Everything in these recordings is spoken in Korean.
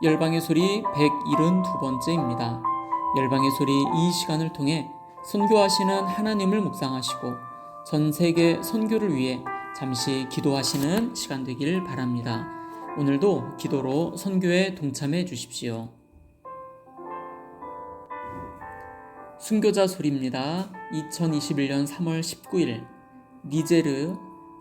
열방의 소리 172번째입니다. 열방의 소리 이 시간을 통해 선교하시는 하나님을 묵상하시고 전 세계 선교를 위해 잠시 기도하시는 시간 되길 바랍니다. 오늘도 기도로 선교에 동참해 주십시오. 순교자 소리입니다. 2021년 3월 19일 니제르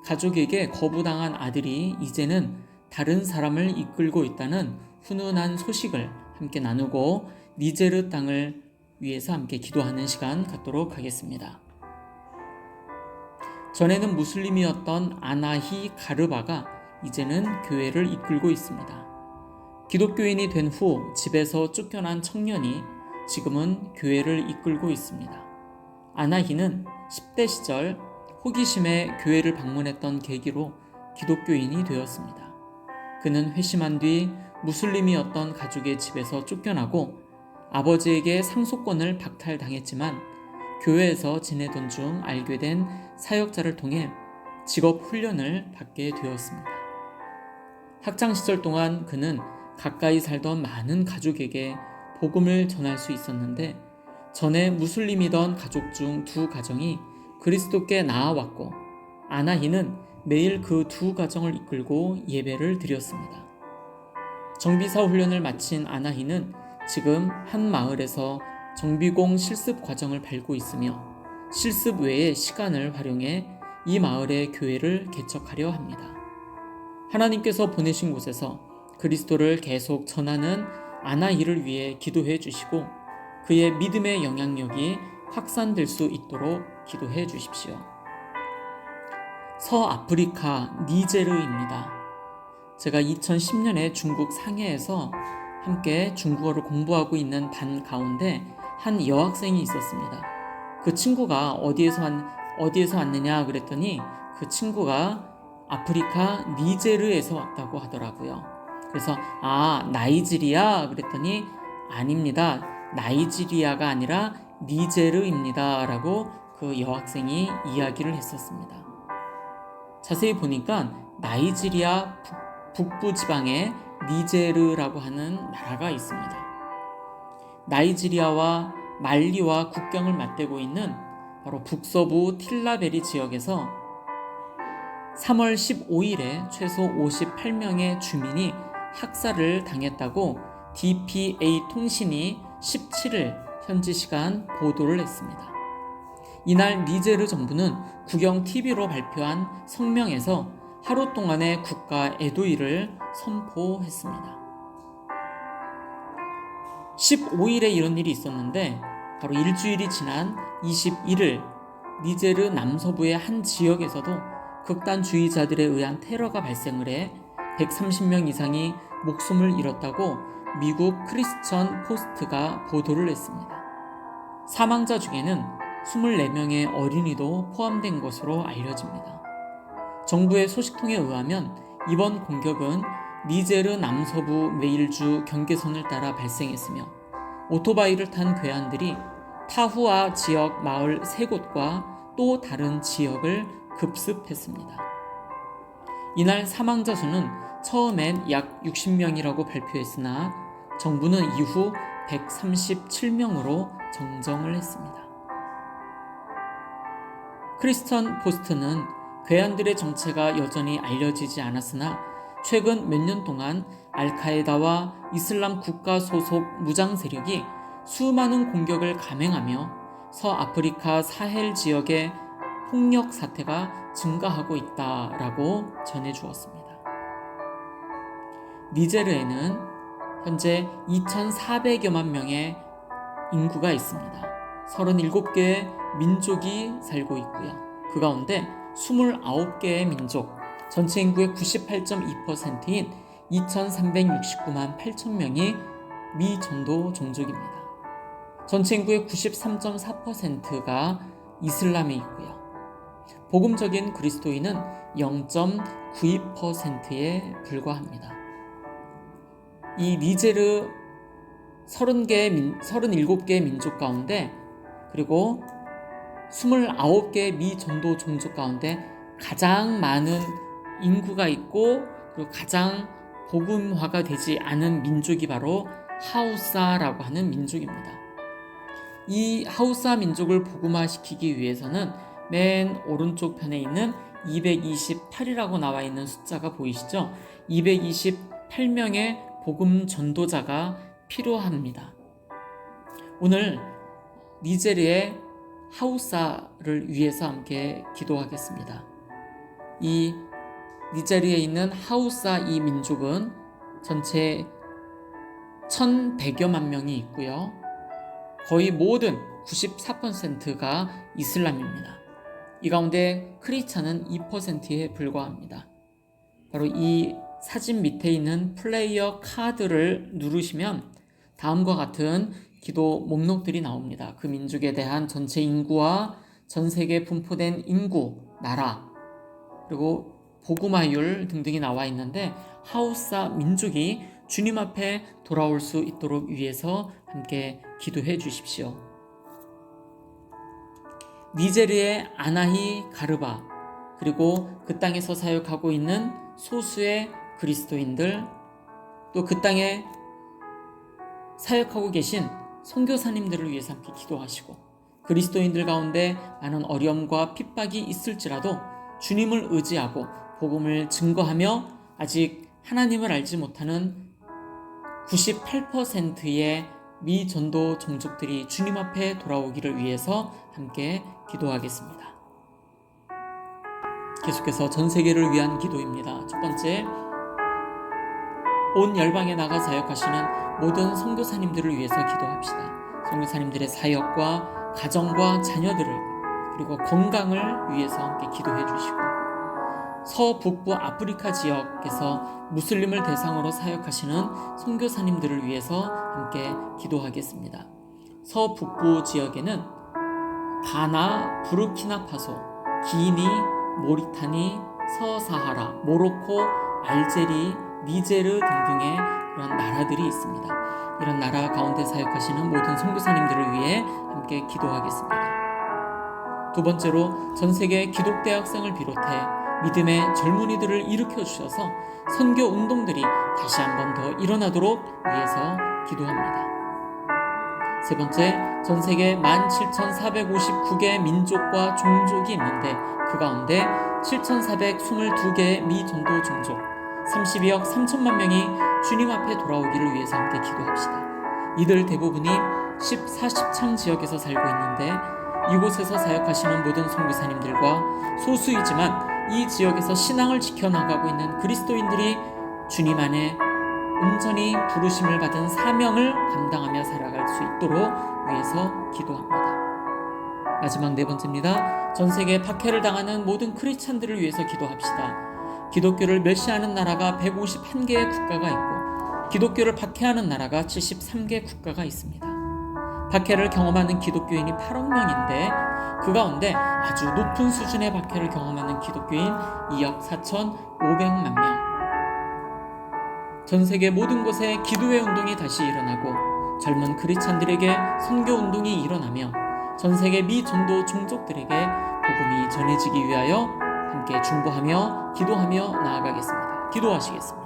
가족에게 거부당한 아들이 이제는 다른 사람을 이끌고 있다는 훈훈한 소식을 함께 나누고 니제르 땅을 위해서 함께 기도하는 시간 갖도록 하겠습니다. 전에는 무슬림이었던 아나히 가르바가 이제는 교회를 이끌고 있습니다. 기독교인이 된 후 집에서 쫓겨난 청년이 지금은 교회를 이끌고 있습니다. 아나히는 10대 시절 호기심에 교회를 방문했던 계기로 기독교인이 되었습니다. 그는 회심한 뒤 무슬림이었던 가족의 집에서 쫓겨나고 아버지에게 상속권을 박탈당했지만 교회에서 지내던 중 알게 된 사역자를 통해 직업 훈련을 받게 되었습니다. 학창시절 동안 그는 가까이 살던 많은 가족에게 복음을 전할 수 있었는데 전에 무슬림이던 가족 중 두 가정이 그리스도께 나아왔고 아나히는 매일 그 두 가정을 이끌고 예배를 드렸습니다. 정비사 훈련을 마친 아나히는 지금 한 마을에서 정비공 실습 과정을 밟고 있으며 실습 외의 시간을 활용해 이 마을의 교회를 개척하려 합니다. 하나님께서 보내신 곳에서 그리스도를 계속 전하는 아나히를 위해 기도해 주시고 그의 믿음의 영향력이 확산될 수 있도록 기도해 주십시오. 서아프리카 니제르입니다. 제가 2010년에 중국 상해에서 함께 중국어를 공부하고 있는 반 가운데 한 여학생이 있었습니다. 그 친구가 어디에서 왔느냐 그랬더니 그 친구가 아프리카 니제르에서 왔다고 하더라고요. 그래서 나이지리아 그랬더니 아닙니다. 나이지리아가 아니라 니제르입니다 라고 그 여학생이 이야기를 했었습니다. 자세히 보니까 나이지리아 북부 지방에 니제르라고 하는 나라가 있습니다. 나이지리아와 말리와 국경을 맞대고 있는 바로 북서부 틸라베리 지역에서 3월 15일에 최소 58명의 주민이 학살을 당했다고 DPA 통신이 17일 현지 시간 보도를 했습니다. 이날 니제르 정부는 국영 TV로 발표한 성명에서 하루 동안의 국가 애도일을 선포했습니다. 15일에 이런 일이 있었는데 바로 일주일이 지난 21일 니제르 남서부의 한 지역에서도 극단주의자들에 의한 테러가 발생을 해 130명 이상이 목숨을 잃었다고 미국 크리스천 포스트가 보도를 했습니다. 사망자 중에는 24명의 어린이도 포함된 것으로 알려집니다. 정부의 소식통에 의하면 이번 공격은 니제르 남서부 메일주 경계선을 따라 발생했으며 오토바이를 탄 괴한들이 타후아 지역 마을 3곳과 또 다른 지역을 급습했습니다. 이날 사망자 수는 처음엔 약 60명이라고 발표했으나 정부는 이후 137명으로 정정을 했습니다. 크리스천 포스트는 괴한들의 정체가 여전히 알려지지 않았으나 최근 몇 년 동안 알카에다와 이슬람 국가 소속 무장 세력이 수많은 공격을 감행하며 서아프리카 사헬 지역의 폭력 사태가 증가하고 있다라고 전해주었습니다. 니제르에는 현재 2,400여만 명의 인구가 있습니다. 37개의 민족이 살고 있고요. 그 가운데 29개의 민족, 전체 인구의 98.2%인 2,369만 8천 명이 미전도 종족입니다. 전체 인구의 93.4%가 이슬람에 있고요. 복음적인 그리스도인은 0.92%에 불과합니다. 이 니제르 37개의 민족 가운데 그리고 29개의 미전도 종족 가운데 가장 많은 인구가 있고 그리고 가장 복음화가 되지 않은 민족이 바로 하우사라고 하는 민족입니다. 이 하우사 민족을 복음화시키기 위해서는 맨 오른쪽 편에 있는 228이라고 나와 있는 숫자가 보이시죠? 228명의 복음 전도자가 필요합니다. 오늘 니제르의 하우사를 위해서 함께 기도하겠습니다. 이 니제르에 있는 하우사 이 민족은 전체 1100여만 명이 있고요. 거의 모든 94%가 이슬람입니다. 이 가운데 크리스찬은 2%에 불과합니다. 바로 이 사진 밑에 있는 플레이어 카드를 누르시면 다음과 같은 기도 목록들이 나옵니다. 그 민족에 대한 전체 인구와 전 세계에 분포된 인구, 나라, 그리고 복음화율 등등이 나와 있는데 하우사 민족이 주님 앞에 돌아올 수 있도록 위해서 함께 기도해 주십시오. 니제르의 아나히 가르바, 그리고 그 땅에서 사역하고 있는 소수의 그리스도인들, 또 그 땅에 사역하고 계신 선교사님들을 위해서 함께 기도하시고, 그리스도인들 가운데 많은 어려움과 핍박이 있을지라도 주님을 의지하고 복음을 증거하며 아직 하나님을 알지 못하는 98%의 미전도 종족들이 주님 앞에 돌아오기를 위해서 함께 기도하겠습니다. 계속해서 전 세계를 위한 기도입니다. 첫 번째, 온 열방에 나가 사역하시는 모든 선교사님들을 위해서 기도합시다. 선교사님들의 사역과 가정과 자녀들을, 그리고 건강을 위해서 함께 기도해 주시고, 서북부 아프리카 지역에서 무슬림을 대상으로 사역하시는 선교사님들을 위해서 함께 기도하겠습니다. 서북부 지역에는 가나, 부르키나파소, 기니, 모리타니, 서사하라, 모로코, 알제리, 니제르 등등의 그런 나라들이 있습니다. 이런 나라 가운데 사역하시는 모든 선교사님들을 위해 함께 기도하겠습니다. 두 번째로 전 세계 기독대 학생을 비롯해 믿음의 젊은이들을 일으켜 주셔서 선교 운동들이 다시 한번 더 일어나도록 위해서 기도합니다. 세 번째, 전 세계 17,459개 민족과 종족이 있는데 그 가운데 7,422개의 미전도 종족 32억 3천만 명이 주님 앞에 돌아오기를 위해서 함께 기도합시다. 이들 대부분이 10,40창 지역에서 살고 있는데 이곳에서 사역하시는 모든 선교사님들과 소수이지만 이 지역에서 신앙을 지켜나가고 있는 그리스도인들이 주님 안에 온전히 부르심을 받은 사명을 감당하며 살아갈 수 있도록 위해서 기도합니다. 마지막 네 번째입니다. 전 세계 박해를 당하는 모든 크리스찬들을 위해서 기도합시다. 기독교를 멸시하는 나라가 151개의 국가가 있고 기독교를 박해하는 나라가 73개 국가가 있습니다. 박해를 경험하는 기독교인이 8억 명인데 그 가운데 아주 높은 수준의 박해를 경험하는 기독교인 2억 4,500만 명. 전 세계 모든 곳에 기도회 운동이 다시 일어나고 젊은 크리스찬들에게 선교 운동이 일어나며 전 세계 미전도 종족들에게 복음이 전해지기 위하여 함께 중보하며 기도하며 나아가겠습니다. 기도하시겠습니다.